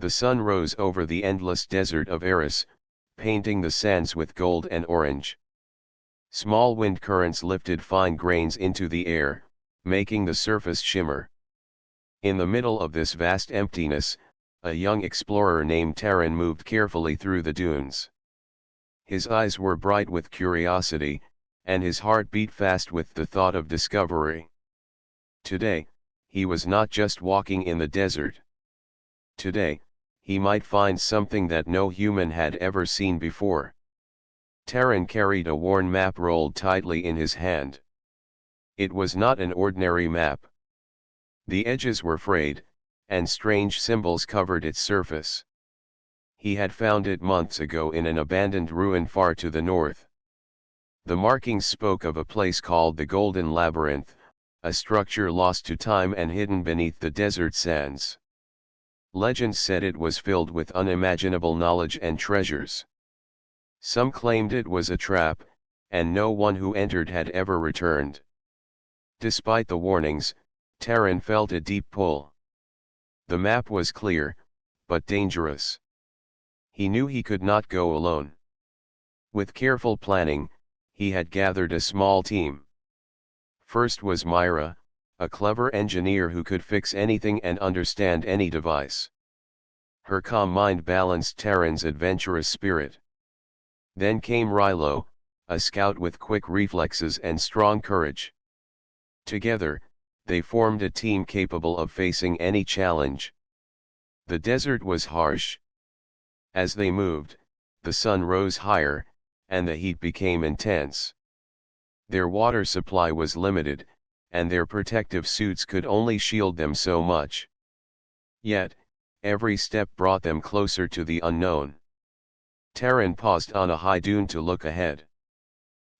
The sun rose over the endless desert of Eris, painting the sands with gold and orange. Small wind currents lifted fine grains into the air, making the surface shimmer. In the middle of this vast emptiness, a young explorer named Terran moved carefully through the dunes. His eyes were bright with curiosity, and his heart beat fast with the thought of discovery. Today, he was not just walking in the desert. Today, he might find something that no human had ever seen before. Terran carried a worn map rolled tightly in his hand. It was not an ordinary map. The edges were frayed, and strange symbols covered its surface. He had found it months ago in an abandoned ruin far to the north. The markings spoke of a place called the Golden Labyrinth, a structure lost to time and hidden beneath the desert sands. Legends said it was filled with unimaginable knowledge and treasures. Some claimed it was a trap, and no one who entered had ever returned. Despite the warnings, Terran felt a deep pull. The map was clear, but dangerous. He knew he could not go alone. With careful planning, he had gathered a small team. First was Myra, a clever engineer who could fix anything and understand any device. Her calm mind balanced Terran's adventurous spirit. Then came Rilo, a scout with quick reflexes and strong courage. Together, they formed a team capable of facing any challenge. The desert was harsh. As they moved, the sun rose higher, and the heat became intense. Their water supply was limited, and their protective suits could only shield them so much. Yet, every step brought them closer to the unknown. Terran paused on a high dune to look ahead.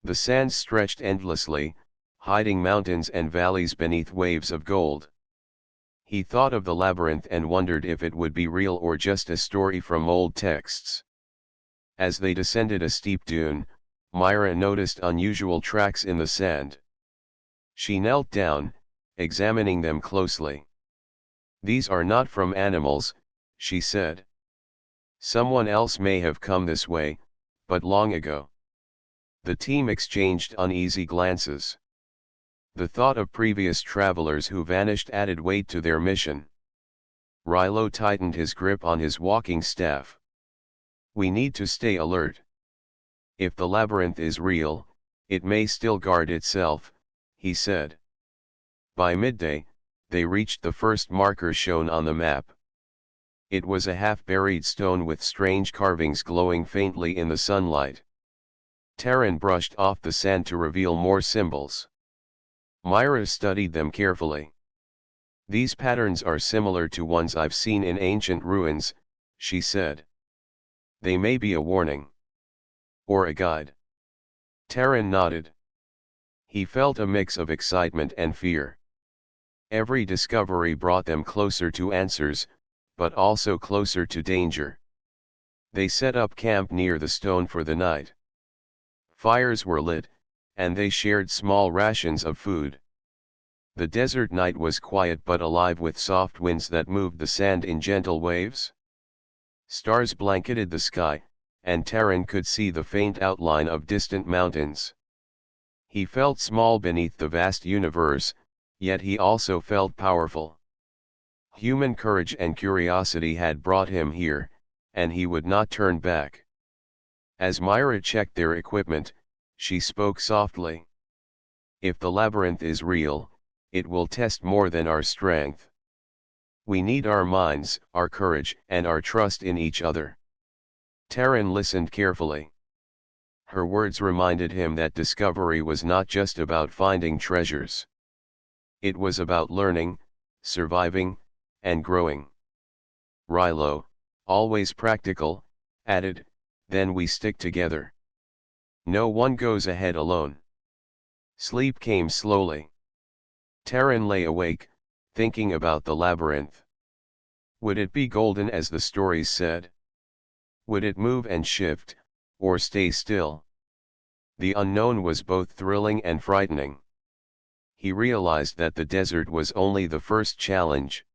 The sands stretched endlessly, hiding mountains and valleys beneath waves of gold. He thought of the labyrinth and wondered if it would be real or just a story from old texts. As they descended a steep dune, Myra noticed unusual tracks in the sand. She knelt down, examining them closely. "These are not from animals," she said. "Someone else may have come this way, but long ago." The team exchanged uneasy glances. The thought of previous travelers who vanished added weight to their mission. Rilo tightened his grip on his walking staff. "We need to stay alert. If the labyrinth is real, it may still guard itself," he said. By midday, they reached the first marker shown on the map. It was a half-buried stone with strange carvings glowing faintly in the sunlight. Terran brushed off the sand to reveal more symbols. Myra studied them carefully. "These patterns are similar to ones I've seen in ancient ruins," she said. "They may be a warning. Or a guide." Terran nodded. He felt a mix of excitement and fear. Every discovery brought them closer to answers, but also closer to danger. They set up camp near the stone for the night. Fires were lit, and they shared small rations of food. The desert night was quiet but alive with soft winds that moved the sand in gentle waves. Stars blanketed the sky, and Terran could see the faint outline of distant mountains. He felt small beneath the vast universe, yet he also felt powerful. Human courage and curiosity had brought him here, and he would not turn back. As Myra checked their equipment, she spoke softly. "If the labyrinth is real, it will test more than our strength. We need our minds, our courage, and our trust in each other." Terran listened carefully. Her words reminded him that discovery was not just about finding treasures. It was about learning, surviving, and growing. Rilo, always practical, added, "Then we stick together. No one goes ahead alone." Sleep came slowly. Terran lay awake, thinking about the labyrinth. Would it be golden as the stories said? Would it move and shift, or stay still? The unknown was both thrilling and frightening. He realized that the desert was only the first challenge.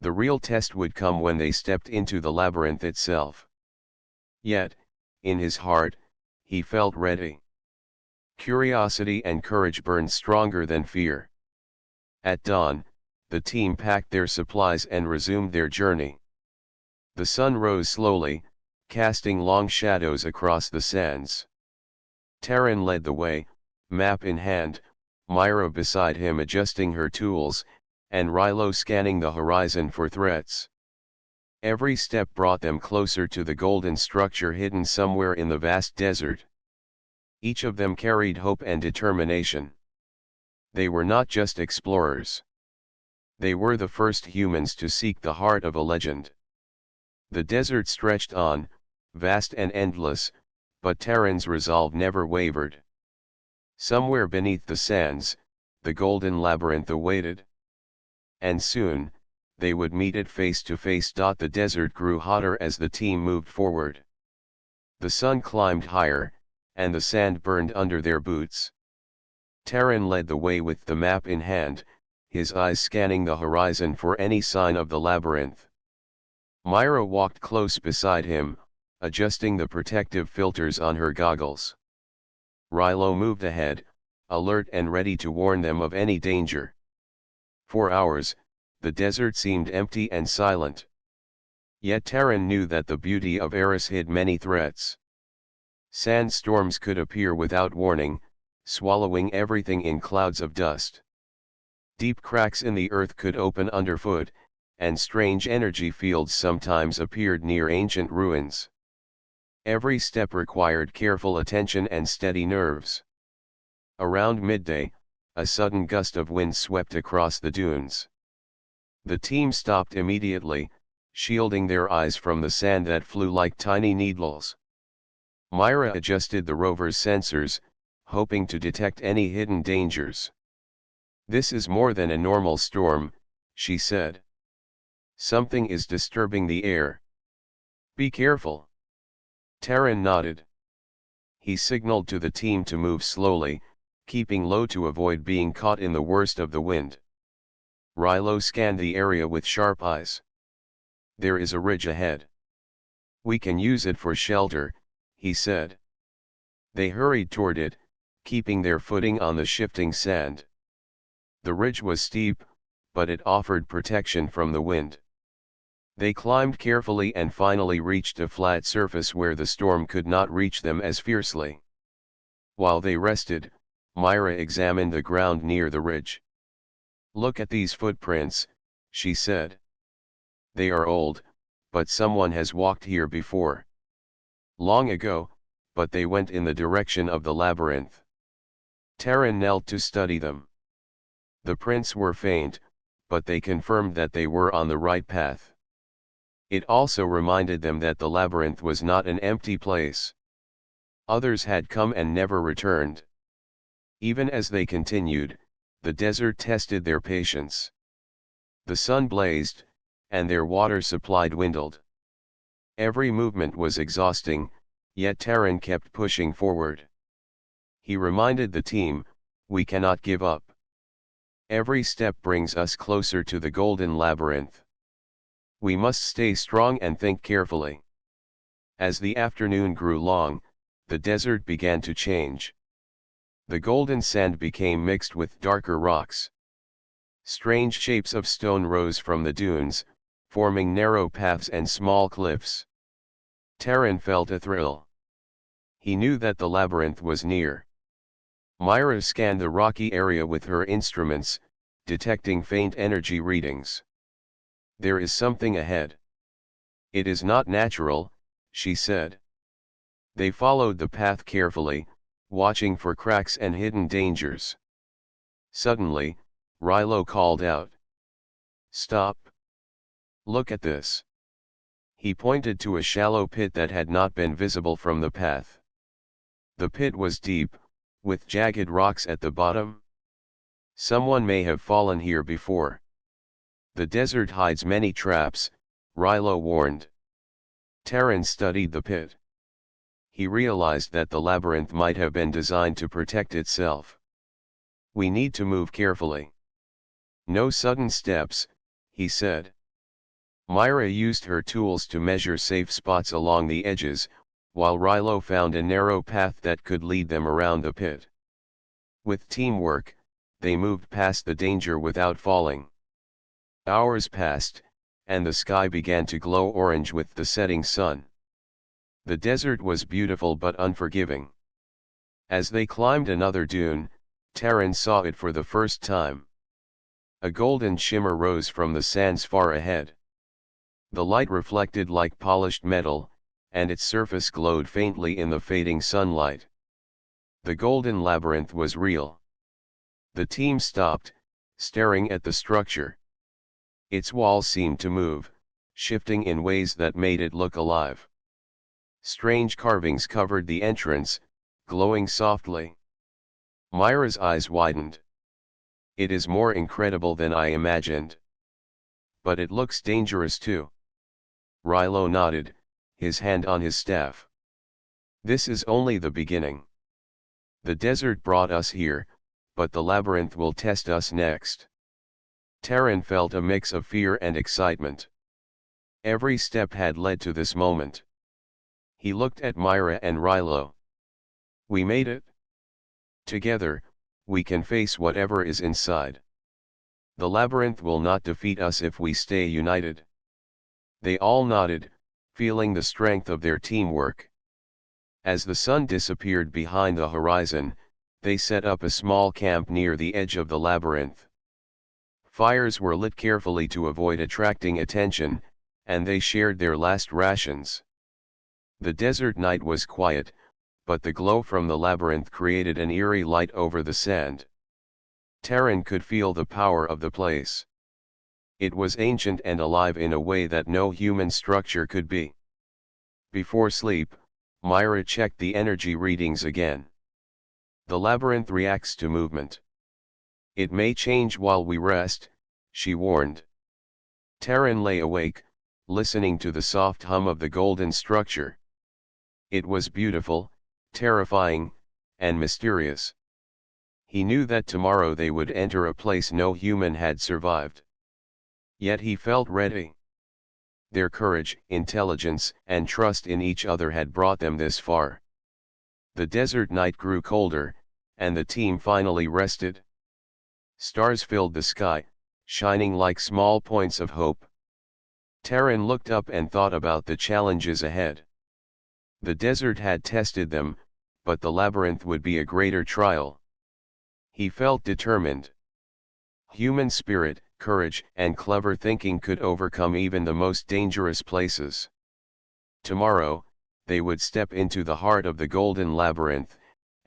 The real test would come when they stepped into the labyrinth itself. Yet, in his heart, he felt ready. Curiosity and courage burned stronger than fear. At dawn, the team packed their supplies and resumed their journey. The sun rose slowly, casting long shadows across the sands. Terran led the way, map in hand, Myra beside him adjusting her tools, and Rilo scanning the horizon for threats. Every step brought them closer to the golden structure hidden somewhere in the vast desert. Each of them carried hope and determination. They were not just explorers. They were the first humans to seek the heart of a legend. The desert stretched on, vast and endless, but Terran's resolve never wavered. Somewhere beneath the sands, the golden labyrinth awaited. And soon, they would meet it face to face. The desert grew hotter as the team moved forward. The sun climbed higher, and the sand burned under their boots. Terran led the way with the map in hand, his eyes scanning the horizon for any sign of the labyrinth. Myra walked close beside him, adjusting the protective filters on her goggles. Rilo moved ahead, alert and ready to warn them of any danger. For hours, the desert seemed empty and silent. Yet Terran knew that the beauty of Eris hid many threats. Sandstorms could appear without warning, swallowing everything in clouds of dust. Deep cracks in the earth could open underfoot, and strange energy fields sometimes appeared near ancient ruins. Every step required careful attention and steady nerves. Around midday, a sudden gust of wind swept across the dunes. The team stopped immediately, shielding their eyes from the sand that flew like tiny needles. Myra adjusted the rover's sensors, hoping to detect any hidden dangers. "This is more than a normal storm," she said. "Something is disturbing the air. Be careful." Terran nodded. He signaled to the team to move slowly, keeping low to avoid being caught in the worst of the wind. Rilo scanned the area with sharp eyes. "There is a ridge ahead. We can use it for shelter," he said. They hurried toward it, keeping their footing on the shifting sand. The ridge was steep, but it offered protection from the wind. They climbed carefully and finally reached a flat surface where the storm could not reach them as fiercely. While they rested, Myra examined the ground near the ridge. "Look at these footprints," she said. "They are old, but someone has walked here before. Long ago, but they went in the direction of the labyrinth." Terran knelt to study them. The prints were faint, but they confirmed that they were on the right path. It also reminded them that the labyrinth was not an empty place. Others had come and never returned. Even as they continued, the desert tested their patience. The sun blazed, and their water supply dwindled. Every movement was exhausting, yet Terran kept pushing forward. He reminded the team, "We cannot give up. Every step brings us closer to the golden labyrinth. We must stay strong and think carefully." As the afternoon grew long, the desert began to change. The golden sand became mixed with darker rocks. Strange shapes of stone rose from the dunes, forming narrow paths and small cliffs. Terran felt a thrill. He knew that the labyrinth was near. Myra scanned the rocky area with her instruments, detecting faint energy readings. "There is something ahead. It is not natural," she said. They followed the path carefully, watching for cracks and hidden dangers. Suddenly, Rilo called out, "Stop! Look at this." He pointed to a shallow pit that had not been visible from the path. The pit was deep, with jagged rocks at the bottom. "Someone may have fallen here before. The desert hides many traps," Rilo warned. Terran studied the pit. He realized that the labyrinth might have been designed to protect itself. "We need to move carefully. No sudden steps," he said. Myra used her tools to measure safe spots along the edges, while Rilo found a narrow path that could lead them around the pit. With teamwork, they moved past the danger without falling. Hours passed, and the sky began to glow orange with the setting sun. The desert was beautiful but unforgiving. As they climbed another dune, Taryn saw it for the first time. A golden shimmer rose from the sands far ahead. The light reflected like polished metal, and its surface glowed faintly in the fading sunlight. The golden labyrinth was real. The team stopped, staring at the structure. Its walls seemed to move, shifting in ways that made it look alive. Strange carvings covered the entrance, glowing softly. Myra's eyes widened. It is more incredible than I imagined. But it looks dangerous too. Rilo nodded, his hand on his staff. This is only the beginning. The desert brought us here, but the labyrinth will test us next. Taryn felt a mix of fear and excitement. Every step had led to this moment. He looked at Myra and Rilo. We made it. Together, we can face whatever is inside. The labyrinth will not defeat us if we stay united. They all nodded, feeling the strength of their teamwork. As the sun disappeared behind the horizon, they set up a small camp near the edge of the labyrinth. Fires were lit carefully to avoid attracting attention, and they shared their last rations. The desert night was quiet, but the glow from the labyrinth created an eerie light over the sand. Taryn could feel the power of the place. It was ancient and alive in a way that no human structure could be. Before sleep, Myra checked the energy readings again. The labyrinth reacts to movement. It may change while we rest, she warned. Taryn lay awake, listening to the soft hum of the golden structure. It was beautiful, terrifying, and mysterious. He knew that tomorrow they would enter a place no human had survived. Yet he felt ready. Their courage, intelligence, and trust in each other had brought them this far. The desert night grew colder, and the team finally rested. Stars filled the sky, shining like small points of hope. Taryn looked up and thought about the challenges ahead. The desert had tested them, but the labyrinth would be a greater trial. He felt determined. Human spirit, courage, and clever thinking could overcome even the most dangerous places. Tomorrow, they would step into the heart of the golden labyrinth,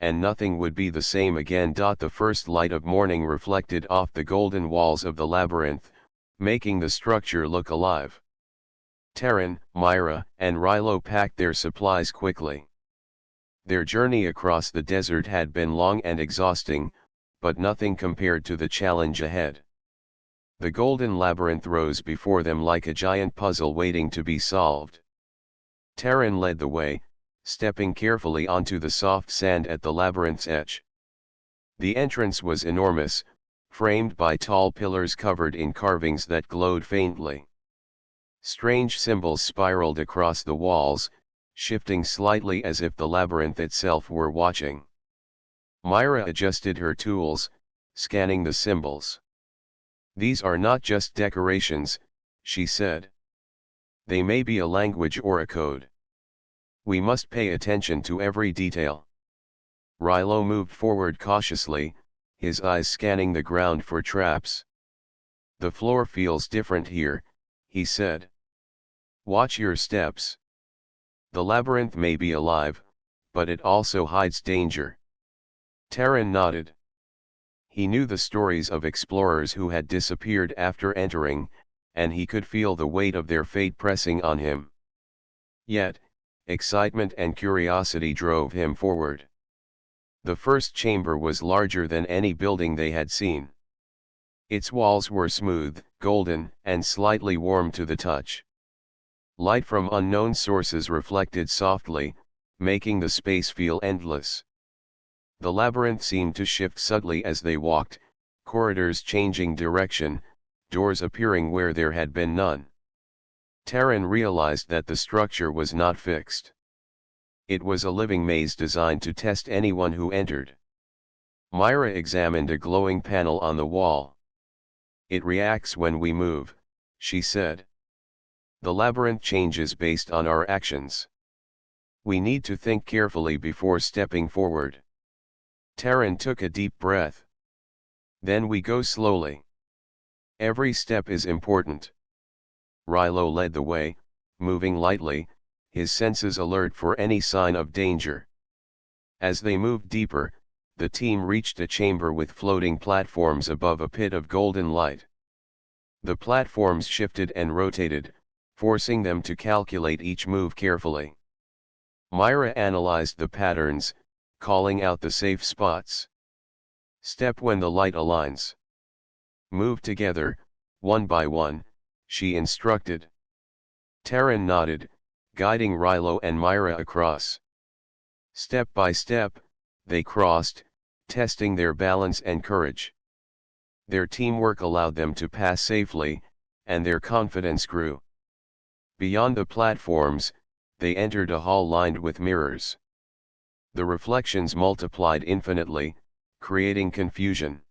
and nothing would be the same again. The first light of morning reflected off the golden walls of the labyrinth, making the structure look alive. Taryn, Myra, and Rilo packed their supplies quickly. Their journey across the desert had been long and exhausting, but nothing compared to the challenge ahead. The golden labyrinth rose before them like a giant puzzle waiting to be solved. Taryn led the way, stepping carefully onto the soft sand at the labyrinth's edge. The entrance was enormous, framed by tall pillars covered in carvings that glowed faintly. Strange symbols spiraled across the walls, shifting slightly as if the labyrinth itself were watching. Myra adjusted her tools, scanning the symbols. These are not just decorations, she said. They may be a language or a code. We must pay attention to every detail. Rilo moved forward cautiously, his eyes scanning the ground for traps. The floor feels different here, he said. Watch your steps. The labyrinth may be alive, but it also hides danger. Taryn nodded. He knew the stories of explorers who had disappeared after entering, and he could feel the weight of their fate pressing on him. Yet, excitement and curiosity drove him forward. The first chamber was larger than any building they had seen. Its walls were smooth, golden, and slightly warm to the touch. Light from unknown sources reflected softly, making the space feel endless. The labyrinth seemed to shift subtly as they walked, corridors changing direction, doors appearing where there had been none. Taryn realized that the structure was not fixed. It was a living maze designed to test anyone who entered. Myra examined a glowing panel on the wall. "It reacts when we move," she said. "The labyrinth changes based on our actions. We need to think carefully before stepping forward." Taryn took a deep breath. "Then we go slowly. Every step is important." Rilo led the way, moving lightly, his senses alert for any sign of danger. As they moved deeper, the team reached a chamber with floating platforms above a pit of golden light. The platforms shifted and rotated, forcing them to calculate each move carefully. Myra analyzed the patterns, calling out the safe spots. "Step when the light aligns. Move together, one by one," she instructed. Taryn nodded, guiding Rilo and Myra across. Step by step, they crossed, testing their balance and courage. Their teamwork allowed them to pass safely, and their confidence grew. Beyond the platforms, they entered a hall lined with mirrors. The reflections multiplied infinitely, creating confusion.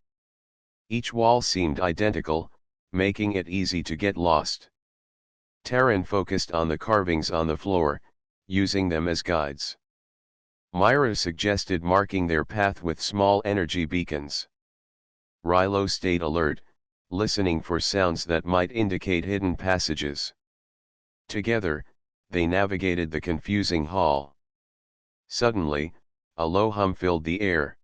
Each wall seemed identical, making it easy to get lost. Taryn focused on the carvings on the floor, using them as guides. Myra suggested marking their path with small energy beacons. Rilo stayed alert, listening for sounds that might indicate hidden passages. Together, they navigated the confusing hall. Suddenly, a low hum filled the air.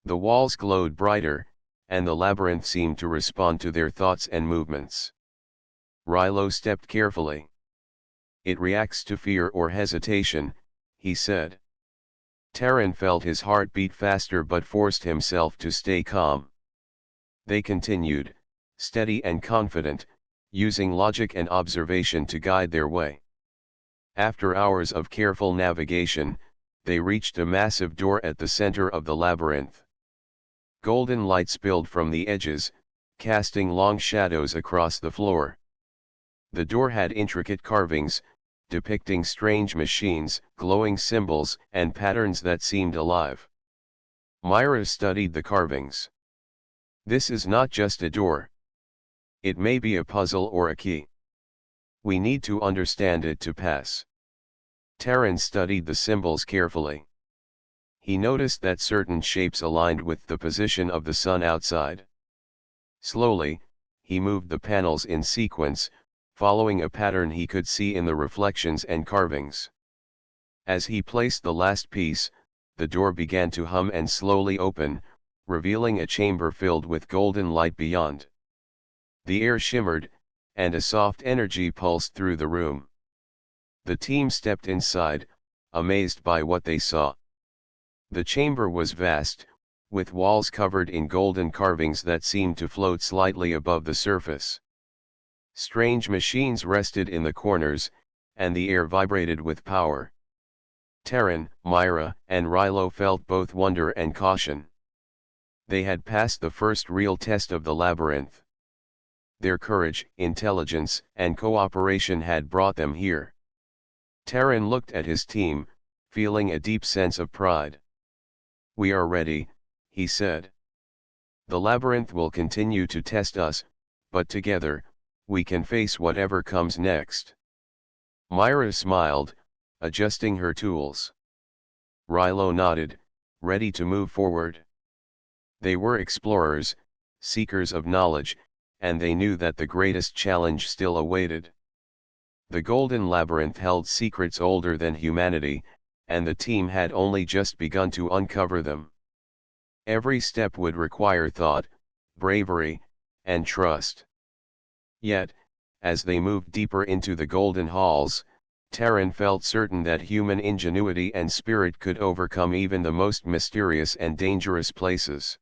The walls glowed brighter, and the labyrinth seemed to respond to their thoughts and movements. Rilo stepped carefully. "It reacts to fear or hesitation," he said. Taryn felt his heart beat faster but forced himself to stay calm. They continued, steady and confident, using logic and observation to guide their way. After hours of careful navigation, they reached a massive door at the center of the labyrinth. Golden light spilled from the edges, casting long shadows across the floor. The door had intricate carvings, depicting strange machines, glowing symbols, and patterns that seemed alive. Myra studied the carvings. "This is not just a door. It may be a puzzle or a key. We need to understand it to pass." Taryn studied the symbols carefully. He noticed that certain shapes aligned with the position of the sun outside. Slowly, he moved the panels in sequence, following a pattern he could see in the reflections and carvings. As he placed the last piece, the door began to hum and slowly open, revealing a chamber filled with golden light beyond. The air shimmered, and a soft energy pulsed through the room. The team stepped inside, amazed by what they saw. The chamber was vast, with walls covered in golden carvings that seemed to float slightly above the surface. Strange machines rested in the corners, and the air vibrated with power. Taryn, Myra, and Rilo felt both wonder and caution. They had passed the first real test of the labyrinth. Their courage, intelligence, and cooperation had brought them here. Taryn looked at his team, feeling a deep sense of pride. "We are ready," he said. "The labyrinth will continue to test us, but together, we can face whatever comes next." Myra smiled, adjusting her tools. Rilo nodded, ready to move forward. They were explorers, seekers of knowledge, and they knew that the greatest challenge still awaited. The Golden Labyrinth held secrets older than humanity, and the team had only just begun to uncover them. Every step would require thought, bravery, and trust. Yet, as they moved deeper into the golden halls, Taryn felt certain that human ingenuity and spirit could overcome even the most mysterious and dangerous places.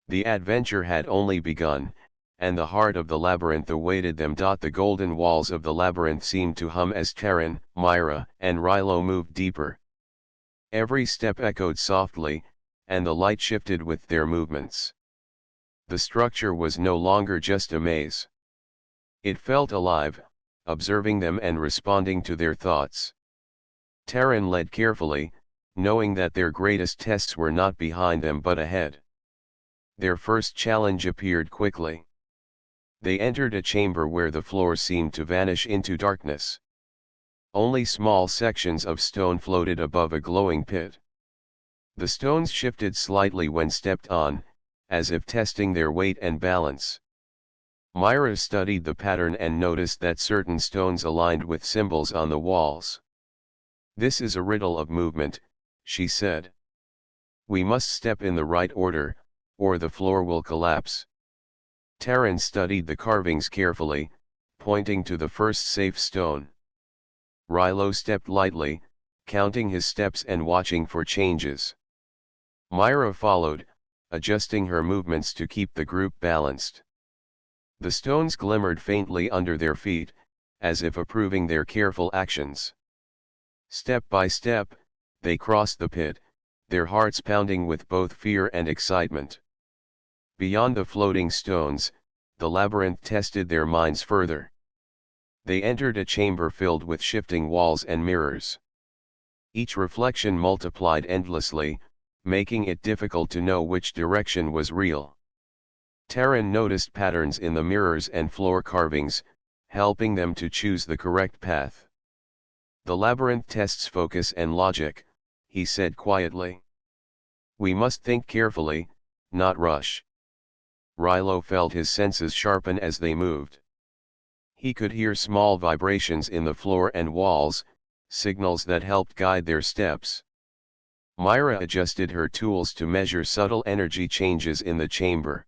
The adventure had only begun, and the heart of the labyrinth awaited them. The golden walls of the labyrinth seemed to hum as Taryn, Myra, and Rilo moved deeper. Every step echoed softly, and the light shifted with their movements. The structure was no longer just a maze. It felt alive, observing them and responding to their thoughts. Terran led carefully, knowing that their greatest tests were not behind them but ahead. Their first challenge appeared quickly. They entered a chamber where the floor seemed to vanish into darkness. Only small sections of stone floated above a glowing pit. The stones shifted slightly when stepped on, as if testing their weight and balance. Myra studied the pattern and noticed that certain stones aligned with symbols on the walls. "This is a riddle of movement," she said. "We must step in the right order, or the floor will collapse." Terran studied the carvings carefully, pointing to the first safe stone. Rilo stepped lightly, counting his steps and watching for changes. Myra followed, adjusting her movements to keep the group balanced. The stones glimmered faintly under their feet, as if approving their careful actions. Step by step, they crossed the pit, their hearts pounding with both fear and excitement. Beyond the floating stones, the labyrinth tested their minds further. They entered a chamber filled with shifting walls and mirrors. Each reflection multiplied endlessly, making it difficult to know which direction was real. Terran noticed patterns in the mirrors and floor carvings, helping them to choose the correct path. "The labyrinth tests focus and logic," he said quietly. "We must think carefully, not rush." Rilo felt his senses sharpen as they moved. He could hear small vibrations in the floor and walls, signals that helped guide their steps. Myra adjusted her tools to measure subtle energy changes in the chamber.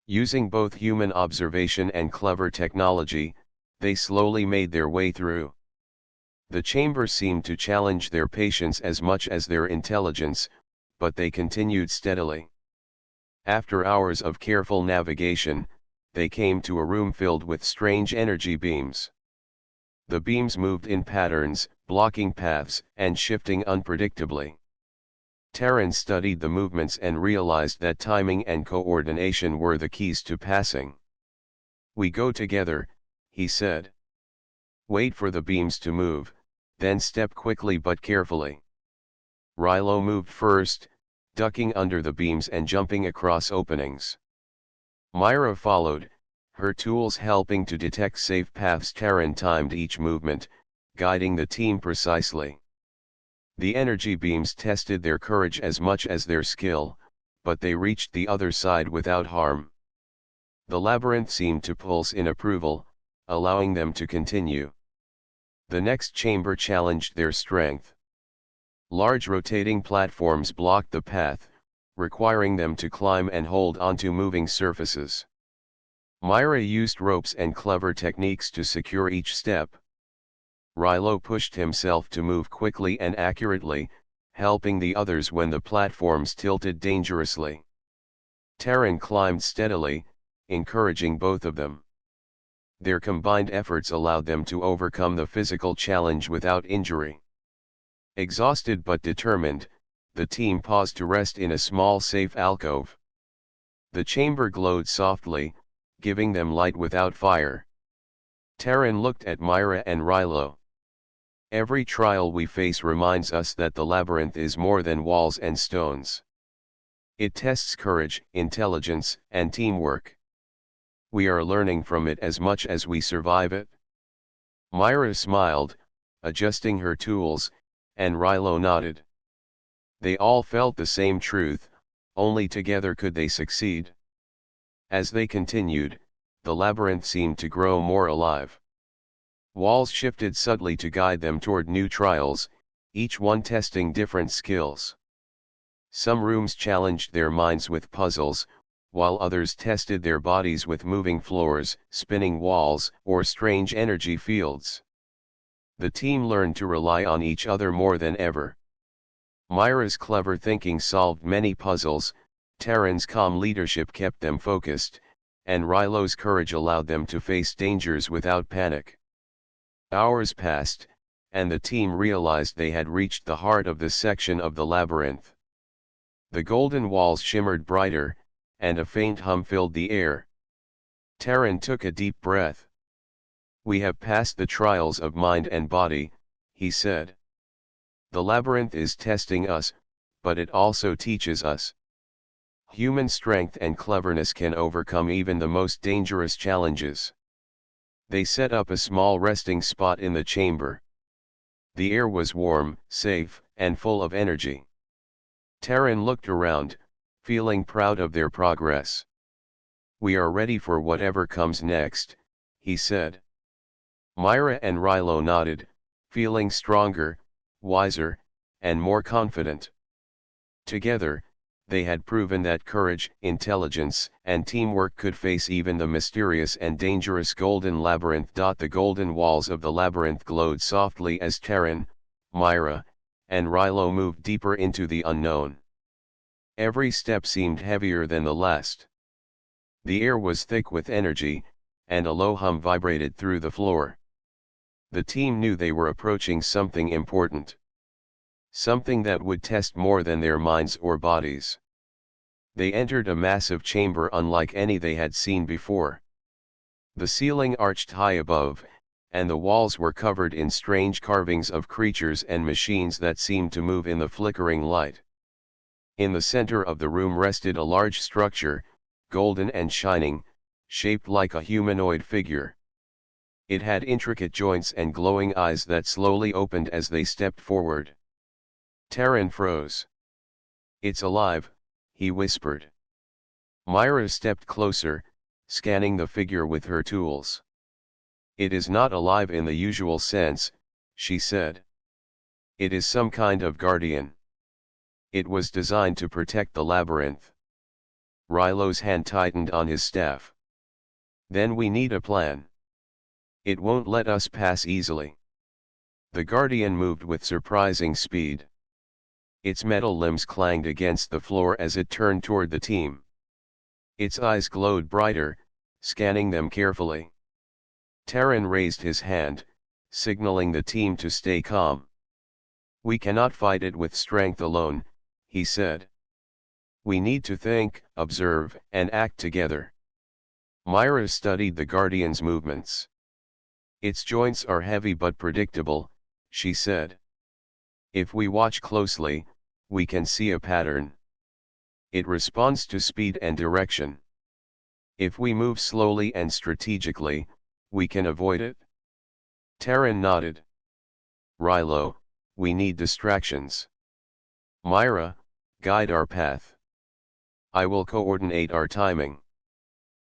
Using both human observation and clever technology, they slowly made their way through. The chamber seemed to challenge their patience as much as their intelligence, but they continued steadily. After hours of careful navigation, they came to a room filled with strange energy beams. The beams moved in patterns, blocking paths and shifting unpredictably. Terran studied the movements and realized that timing and coordination were the keys to passing. "We go together," he said. "Wait for the beams to move, then step quickly but carefully." Rilo moved first, ducking under the beams and jumping across openings. Myra followed, her tools helping to detect safe paths. Terran timed each movement, guiding the team precisely. The energy beams tested their courage as much as their skill, but they reached the other side without harm. The labyrinth seemed to pulse in approval, allowing them to continue. The next chamber challenged their strength. Large rotating platforms blocked the path, requiring them to climb and hold onto moving surfaces. Myra used ropes and clever techniques to secure each step. Rilo pushed himself to move quickly and accurately, helping the others when the platforms tilted dangerously. Terran climbed steadily, encouraging both of them. Their combined efforts allowed them to overcome the physical challenge without injury. Exhausted but determined, the team paused to rest in a small safe alcove. The chamber glowed softly, giving them light without fire. Terran looked at Myra and Rilo. "Every trial we face reminds us that the labyrinth is more than walls and stones. It tests courage, intelligence, and teamwork. We are learning from it as much as we survive it." Myra smiled, adjusting her tools, and Rilo nodded. They all felt the same truth, only together could they succeed. As they continued, the labyrinth seemed to grow more alive. Walls shifted subtly to guide them toward new trials, each one testing different skills. Some rooms challenged their minds with puzzles, while others tested their bodies with moving floors, spinning walls, or strange energy fields. The team learned to rely on each other more than ever. Myra's clever thinking solved many puzzles, Terran's calm leadership kept them focused, and Rilo's courage allowed them to face dangers without panic. Hours passed, and the team realized they had reached the heart of the section of the labyrinth. The golden walls shimmered brighter, and a faint hum filled the air. Terran took a deep breath. We have passed the trials of mind and body, he said. The labyrinth is testing us, but it also teaches us. Human strength and cleverness can overcome even the most dangerous challenges. They set up a small resting spot in the chamber. The air was warm, safe, and full of energy. Terran looked around, feeling proud of their progress. We are ready for whatever comes next, he said. Myra and Rilo nodded, feeling stronger, wiser, and more confident. Together, they had proven that courage, intelligence, and teamwork could face even the mysterious and dangerous golden labyrinth. The golden walls of the labyrinth glowed softly as Terran, Myra, and Rilo moved deeper into the unknown. Every step seemed heavier than the last. The air was thick with energy, and a low hum vibrated through the floor. The team knew they were approaching something important. Something that would test more than their minds or bodies. They entered a massive chamber unlike any they had seen before. The ceiling arched high above, and the walls were covered in strange carvings of creatures and machines that seemed to move in the flickering light. In the center of the room rested a large structure, golden and shining, shaped like a humanoid figure. It had intricate joints and glowing eyes that slowly opened as they stepped forward. Terran froze. "It's alive," he whispered. Myra stepped closer, scanning the figure with her tools. "It is not alive in the usual sense," she said. "It is some kind of guardian. It was designed to protect the labyrinth." Rilo's hand tightened on his staff. "Then we need a plan. It won't let us pass easily." The guardian moved with surprising speed. Its metal limbs clanged against the floor as it turned toward the team. Its eyes glowed brighter, scanning them carefully. Terran raised his hand, signaling the team to stay calm. "We cannot fight it with strength alone," he said. "We need to think, observe, and act together." Myra studied the guardian's movements. "Its joints are heavy but predictable," she said. "If we watch closely, we can see a pattern. It responds to speed and direction. If we move slowly and strategically, we can avoid it." Terran nodded. "Rilo, we need distractions. Myra, guide our path. I will coordinate our timing."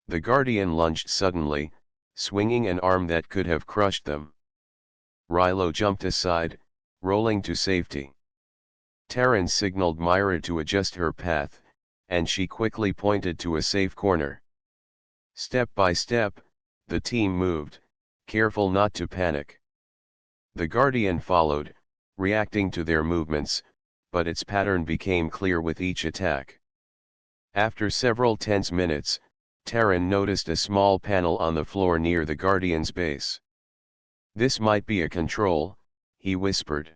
The guardian lunged suddenly, swinging an arm that could have crushed them. Rilo jumped aside, rolling to safety. Terran signaled Myra to adjust her path, and she quickly pointed to a safe corner. Step by step, the team moved, careful not to panic. The guardian followed, reacting to their movements, but its pattern became clear with each attack. After several tense minutes, Terran noticed a small panel on the floor near the guardian's base. "This might be a control," he whispered.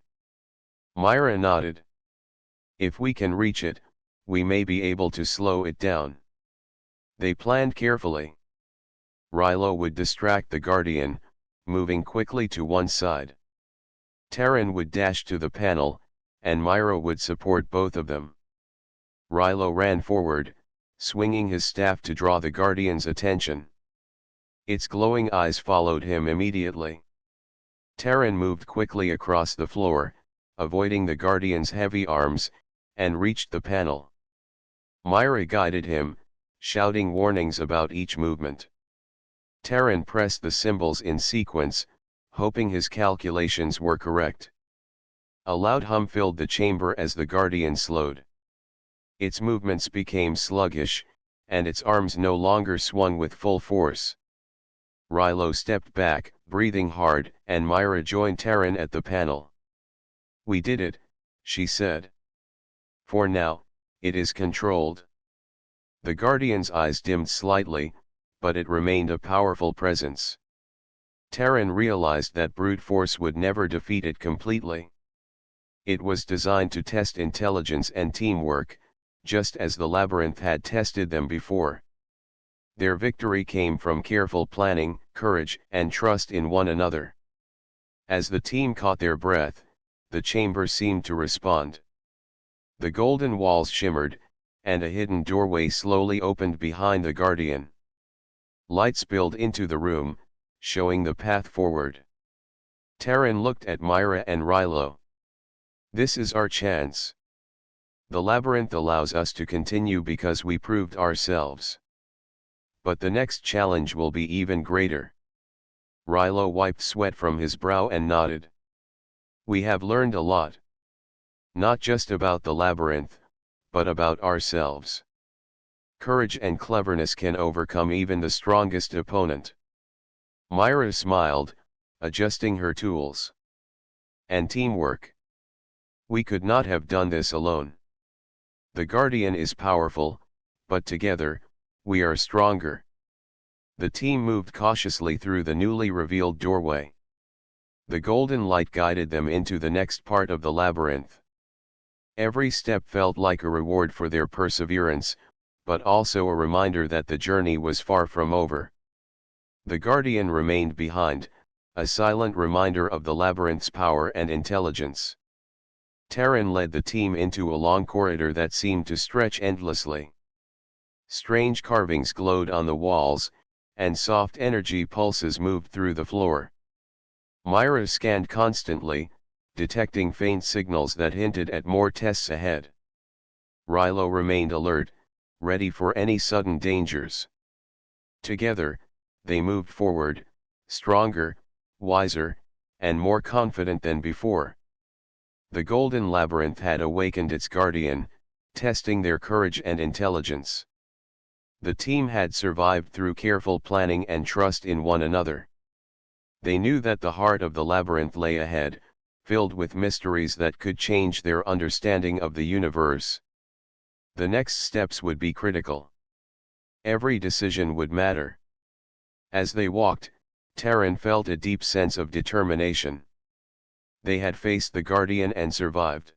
Myra nodded. "If we can reach it, we may be able to slow it down." They planned carefully. Rilo would distract the guardian, moving quickly to one side. Terran would dash to the panel, and Myra would support both of them. Rilo ran forward, swinging his staff to draw the guardian's attention. Its glowing eyes followed him immediately. Terran moved quickly across the floor, avoiding the guardian's heavy arms, and reached the panel. Myra guided him, shouting warnings about each movement. Terran pressed the symbols in sequence, hoping his calculations were correct. A loud hum filled the chamber as the guardian slowed. Its movements became sluggish, and its arms no longer swung with full force. Rilo stepped back, breathing hard, and Myra joined Terran at the panel. "We did it," she said. "For now, it is controlled." The guardian's eyes dimmed slightly, but it remained a powerful presence. Terran realized that brute force would never defeat it completely. It was designed to test intelligence and teamwork, just as the labyrinth had tested them before. Their victory came from careful planning, courage, and trust in one another. As the team caught their breath, the chamber seemed to respond. The golden walls shimmered, and a hidden doorway slowly opened behind the guardian. Light spilled into the room, showing the path forward. Terran looked at Myra and Rilo. This is our chance. The labyrinth allows us to continue because we proved ourselves. But the next challenge will be even greater. Rilo wiped sweat from his brow and nodded. We have learned a lot. Not just about the labyrinth, but about ourselves. Courage and cleverness can overcome even the strongest opponent. Myra smiled, adjusting her tools. And teamwork. We could not have done this alone. The Guardian is powerful, but together, we are stronger. The team moved cautiously through the newly revealed doorway. The golden light guided them into the next part of the labyrinth. Every step felt like a reward for their perseverance, but also a reminder that the journey was far from over. The Guardian remained behind, a silent reminder of the labyrinth's power and intelligence. Terran led the team into a long corridor that seemed to stretch endlessly. Strange carvings glowed on the walls, and soft energy pulses moved through the floor. Myra scanned constantly, detecting faint signals that hinted at more tests ahead. Rilo remained alert, ready for any sudden dangers. Together, they moved forward, stronger, wiser, and more confident than before. The golden labyrinth had awakened its guardian, testing their courage and intelligence. The team had survived through careful planning and trust in one another. They knew that the heart of the labyrinth lay ahead, filled with mysteries that could change their understanding of the universe. The next steps would be critical. Every decision would matter. As they walked, Terran felt a deep sense of determination. They had faced the Guardian and survived.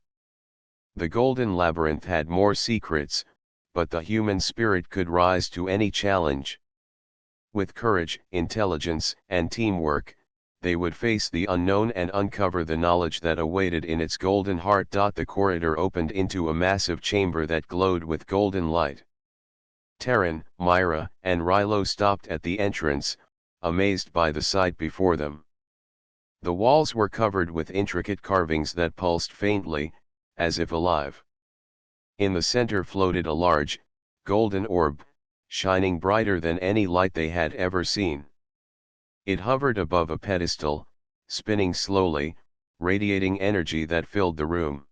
The Golden Labyrinth had more secrets, but the human spirit could rise to any challenge. With courage, intelligence, and teamwork, they would face the unknown and uncover the knowledge that awaited in its golden heart. The corridor opened into a massive chamber that glowed with golden light. Terran, Myra, and Rilo stopped at the entrance, amazed by the sight before them. The walls were covered with intricate carvings that pulsed faintly, as if alive. In the center floated a large, golden orb, shining brighter than any light they had ever seen. It hovered above a pedestal, spinning slowly, radiating energy that filled the room.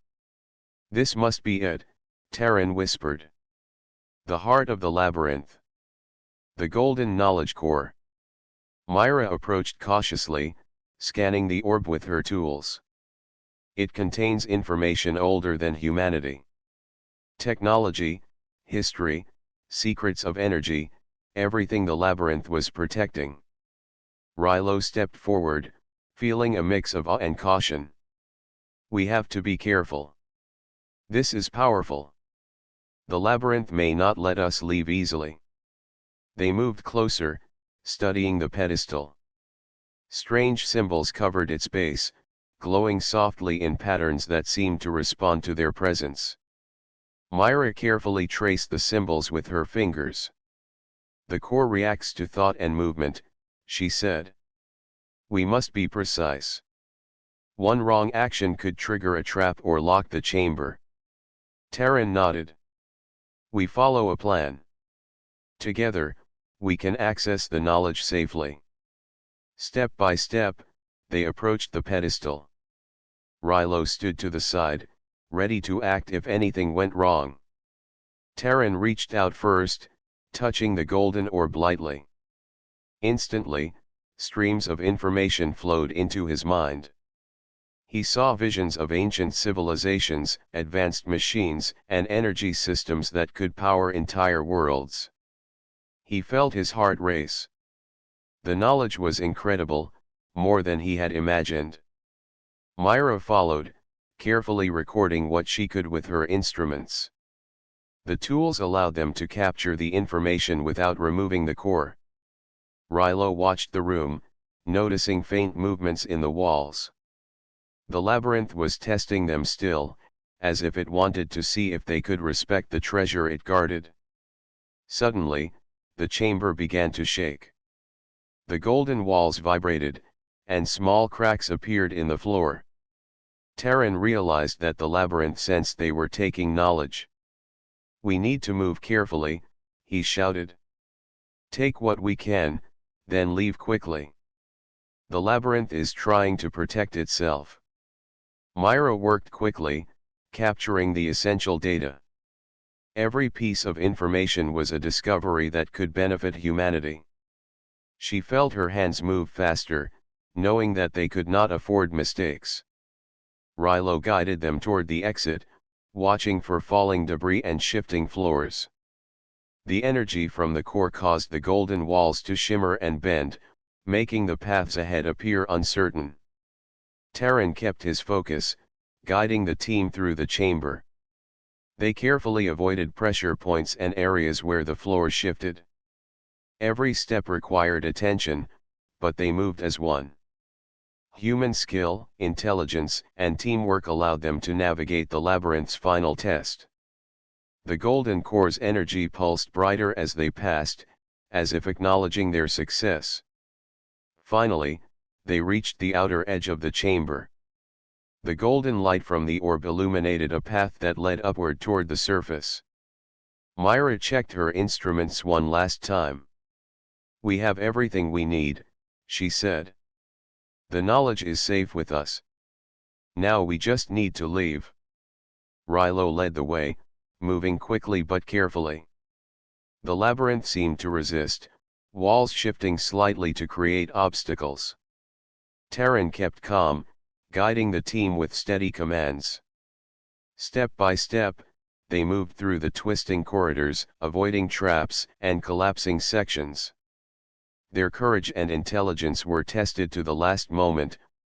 This must be it, Terran whispered. The heart of the labyrinth. The golden knowledge core. Myra approached cautiously, scanning the orb with her tools. It contains information older than humanity. Technology, history, secrets of energy, everything the labyrinth was protecting. Rilo stepped forward, feeling a mix of awe and caution. We have to be careful. This is powerful. The labyrinth may not let us leave easily. They moved closer, studying the pedestal. Strange symbols covered its base, glowing softly in patterns that seemed to respond to their presence. Myra carefully traced the symbols with her fingers. The core reacts to thought and movement, she said. We must be precise. One wrong action could trigger a trap or lock the chamber. Terran nodded. We follow a plan. Together, we can access the knowledge safely. Step by step, they approached the pedestal. Rilo stood to the side, ready to act if anything went wrong. Terran reached out first, touching the golden orb lightly. Instantly, streams of information flowed into his mind. He saw visions of ancient civilizations, advanced machines, and energy systems that could power entire worlds. He felt his heart race. The knowledge was incredible, more than he had imagined. Myra followed, carefully recording what she could with her instruments. The tools allowed them to capture the information without removing the core. Rilo watched the room, noticing faint movements in the walls. The labyrinth was testing them still, as if it wanted to see if they could respect the treasure it guarded. Suddenly, the chamber began to shake. The golden walls vibrated, and small cracks appeared in the floor. Terran realized that the labyrinth sensed they were taking knowledge. "We need to move carefully," he shouted. "Take what we can, then leave quickly. The labyrinth is trying to protect itself." Myra worked quickly, capturing the essential data. Every piece of information was a discovery that could benefit humanity. She felt her hands move faster, knowing that they could not afford mistakes. Rilo guided them toward the exit, watching for falling debris and shifting floors. The energy from the core caused the golden walls to shimmer and bend, making the paths ahead appear uncertain. Terran kept his focus, guiding the team through the chamber. They carefully avoided pressure points and areas where the floor shifted. Every step required attention, but they moved as one. Human skill, intelligence, and teamwork allowed them to navigate the labyrinth's final test. The golden core's energy pulsed brighter as they passed, as if acknowledging their success. Finally, they reached the outer edge of the chamber. The golden light from the orb illuminated a path that led upward toward the surface. Myra checked her instruments one last time. "We have everything we need," she said. "The knowledge is safe with us. Now we just need to leave." Rilo led the way, moving quickly but carefully. The labyrinth seemed to resist, walls shifting slightly to create obstacles. Terran kept calm, guiding the team with steady commands. Step by step, they moved through the twisting corridors, avoiding traps and collapsing sections. Their courage and intelligence were tested to the last moment,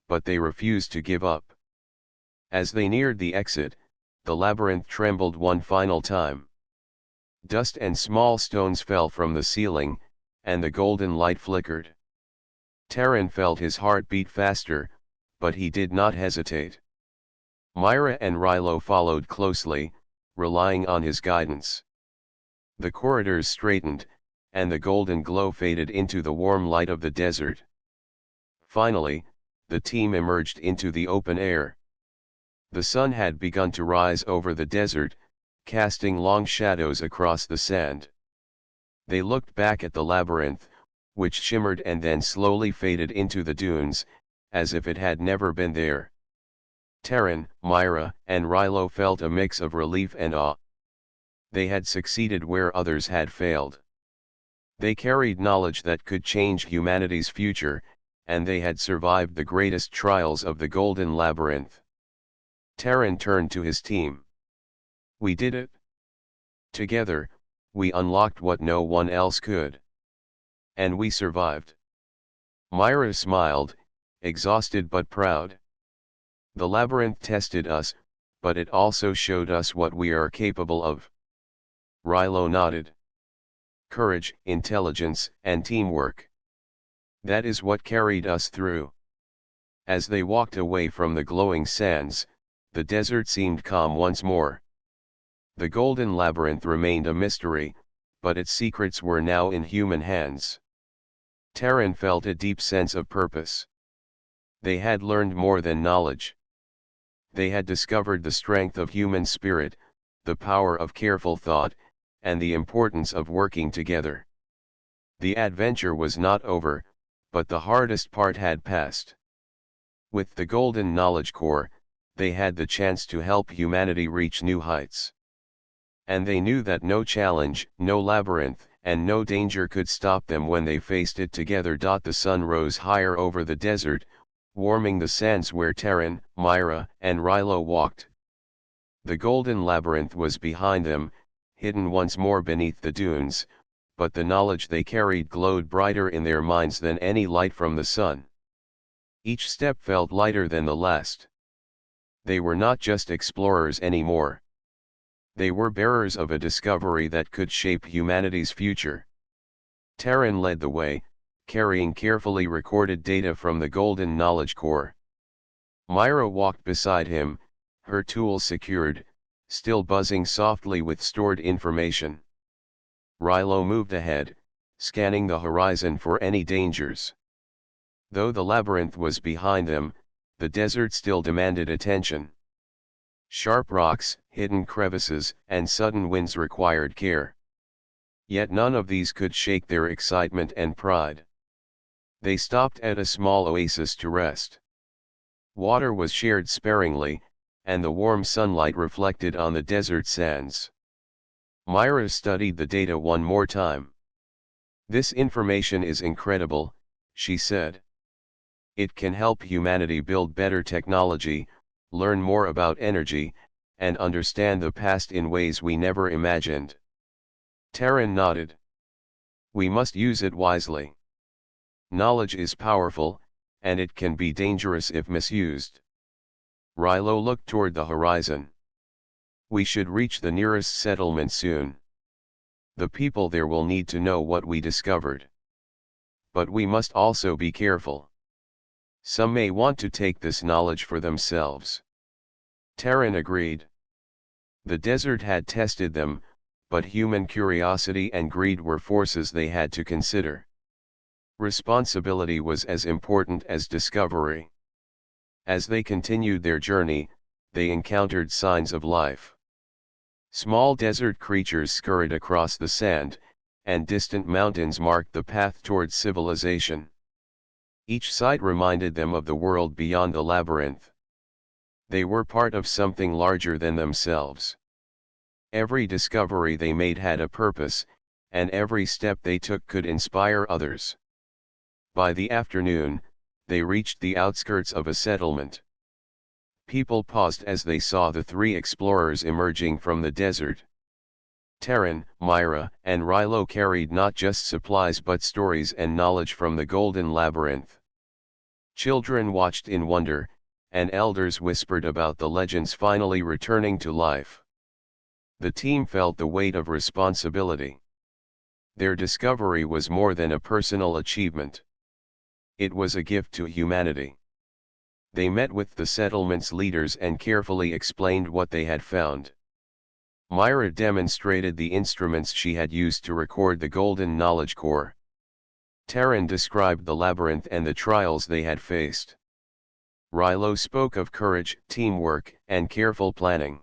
but they refused to give up. As they neared the exit, the labyrinth trembled one final time. Dust and small stones fell from the ceiling, and the golden light flickered. Terran felt his heart beat faster, but he did not hesitate. Myra and Rilo followed closely, relying on his guidance. The corridors straightened, and the golden glow faded into the warm light of the desert. Finally, the team emerged into the open air. The sun had begun to rise over the desert, casting long shadows across the sand. They looked back at the labyrinth, which shimmered and then slowly faded into the dunes, as if it had never been there. Terran, Myra, and Rilo felt a mix of relief and awe. They had succeeded where others had failed. They carried knowledge that could change humanity's future, and they had survived the greatest trials of the Golden Labyrinth. Terran turned to his team. "We did it. Together, we unlocked what no one else could. And we survived." Myra smiled, exhausted but proud. "The labyrinth tested us, but it also showed us what we are capable of." Rilo nodded. "Courage, intelligence, and teamwork. That is what carried us through." As they walked away from the glowing sands, the desert seemed calm once more. The Golden Labyrinth remained a mystery, but its secrets were now in human hands. Terran felt a deep sense of purpose. They had learned more than knowledge. They had discovered the strength of human spirit, the power of careful thought, and the importance of working together. The adventure was not over, but the hardest part had passed. With the Golden Knowledge Core, they had the chance to help humanity reach new heights. And they knew that no challenge, no labyrinth, and no danger could stop them when they faced it together. The sun rose higher over the desert, warming the sands where Terran, Myra, and Rilo walked. The Golden Labyrinth was behind them, hidden once more beneath the dunes, but the knowledge they carried glowed brighter in their minds than any light from the sun. Each step felt lighter than the last. They were not just explorers anymore. They were bearers of a discovery that could shape humanity's future. Terran led the way, carrying carefully recorded data from the Golden Knowledge Core. Myra walked beside him, her tools secured, still buzzing softly with stored information. Rilo moved ahead, scanning the horizon for any dangers. Though the labyrinth was behind them, the desert still demanded attention. Sharp rocks, hidden crevices, and sudden winds required care. Yet none of these could shake their excitement and pride. They stopped at a small oasis to rest. Water was shared sparingly, and the warm sunlight reflected on the desert sands. Myra studied the data one more time. "This information is incredible," she said. "It can help humanity build better technology, learn more about energy, and understand the past in ways we never imagined." Terran nodded. "We must use it wisely. Knowledge is powerful, and it can be dangerous if misused." Rilo looked toward the horizon. "We should reach the nearest settlement soon. The people there will need to know what we discovered. But we must also be careful. Some may want to take this knowledge for themselves." Terran agreed. The desert had tested them, but human curiosity and greed were forces they had to consider. Responsibility was as important as discovery. As they continued their journey, they encountered signs of life. Small desert creatures scurried across the sand, and distant mountains marked the path towards civilization. Each sight reminded them of the world beyond the labyrinth. They were part of something larger than themselves. Every discovery they made had a purpose, and every step they took could inspire others. By the afternoon, they reached the outskirts of a settlement. People paused as they saw the three explorers emerging from the desert. Terran, Myra, and Rilo carried not just supplies but stories and knowledge from the Golden Labyrinth. Children watched in wonder, and elders whispered about the legends finally returning to life. The team felt the weight of responsibility. Their discovery was more than a personal achievement. It was a gift to humanity. They met with the settlement's leaders and carefully explained what they had found. Myra demonstrated the instruments she had used to record the Golden Knowledge Core. Terran described the labyrinth and the trials they had faced. Rilo spoke of courage, teamwork, and careful planning.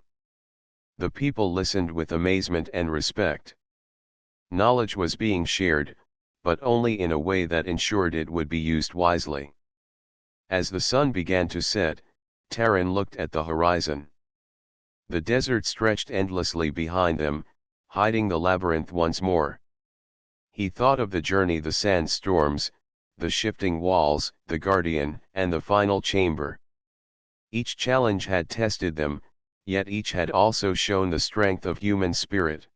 The people listened with amazement and respect. Knowledge was being shared, but only in a way that ensured it would be used wisely. As the sun began to set, Terran looked at the horizon. The desert stretched endlessly behind them, hiding the labyrinth once more. He thought of the journey, the sandstorms, the shifting walls, the guardian, and the final chamber. Each challenge had tested them, yet each had also shown the strength of human spirit.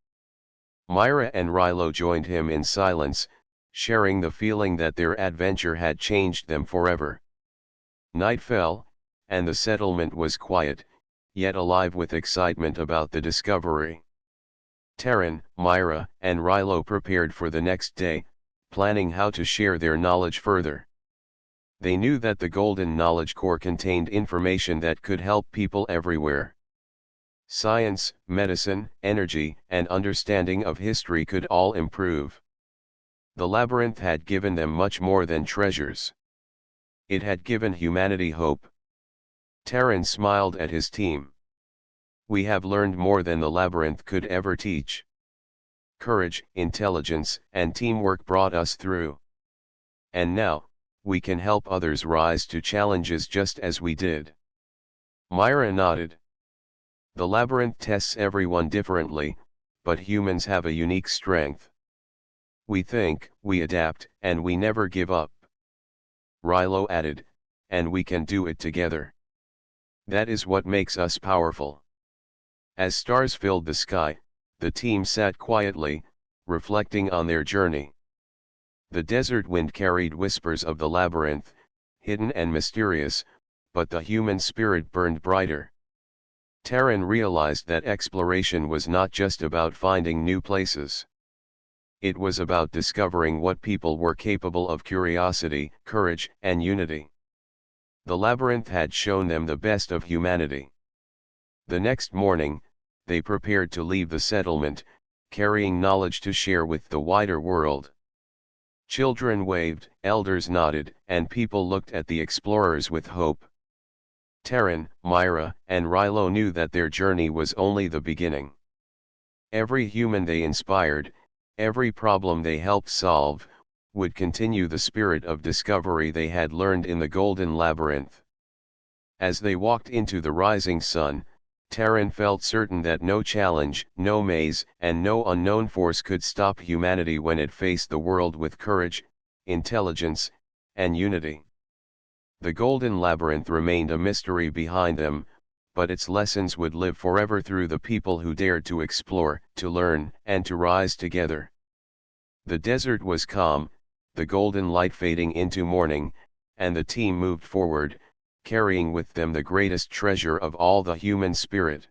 Myra and Rilo joined him in silence, sharing the feeling that their adventure had changed them forever. Night fell, and the settlement was quiet, yet alive with excitement about the discovery. Terran, Myra, and Rilo prepared for the next day, planning how to share their knowledge further. They knew that the Golden Knowledge Core contained information that could help people everywhere. Science, medicine, energy, and understanding of history could all improve. The labyrinth had given them much more than treasures. It had given humanity hope. Terran smiled at his team. "We have learned more than the labyrinth could ever teach. Courage, intelligence, and teamwork brought us through. And now, we can help others rise to challenges just as we did." Myra nodded. "The labyrinth tests everyone differently, but humans have a unique strength. We think, we adapt, and we never give up." Rilo added, "And we can do it together. That is what makes us powerful." As stars filled the sky, the team sat quietly, reflecting on their journey. The desert wind carried whispers of the labyrinth, hidden and mysterious, but the human spirit burned brighter. Terran realized that exploration was not just about finding new places. It was about discovering what people were capable of: curiosity, courage, and unity. The labyrinth had shown them the best of humanity. The next morning, they prepared to leave the settlement, carrying knowledge to share with the wider world. Children waved, elders nodded, and people looked at the explorers with hope. Terran, Myra, and Rilo knew that their journey was only the beginning. Every human they inspired, every problem they helped solve, would continue the spirit of discovery they had learned in the Golden Labyrinth. As they walked into the rising sun, Terran felt certain that no challenge, no maze, and no unknown force could stop humanity when it faced the world with courage, intelligence, and unity. The Golden Labyrinth remained a mystery behind them, but its lessons would live forever through the people who dared to explore, to learn, and to rise together. The desert was calm, the golden light fading into morning, and the team moved forward, carrying with them the greatest treasure of all: the human spirit.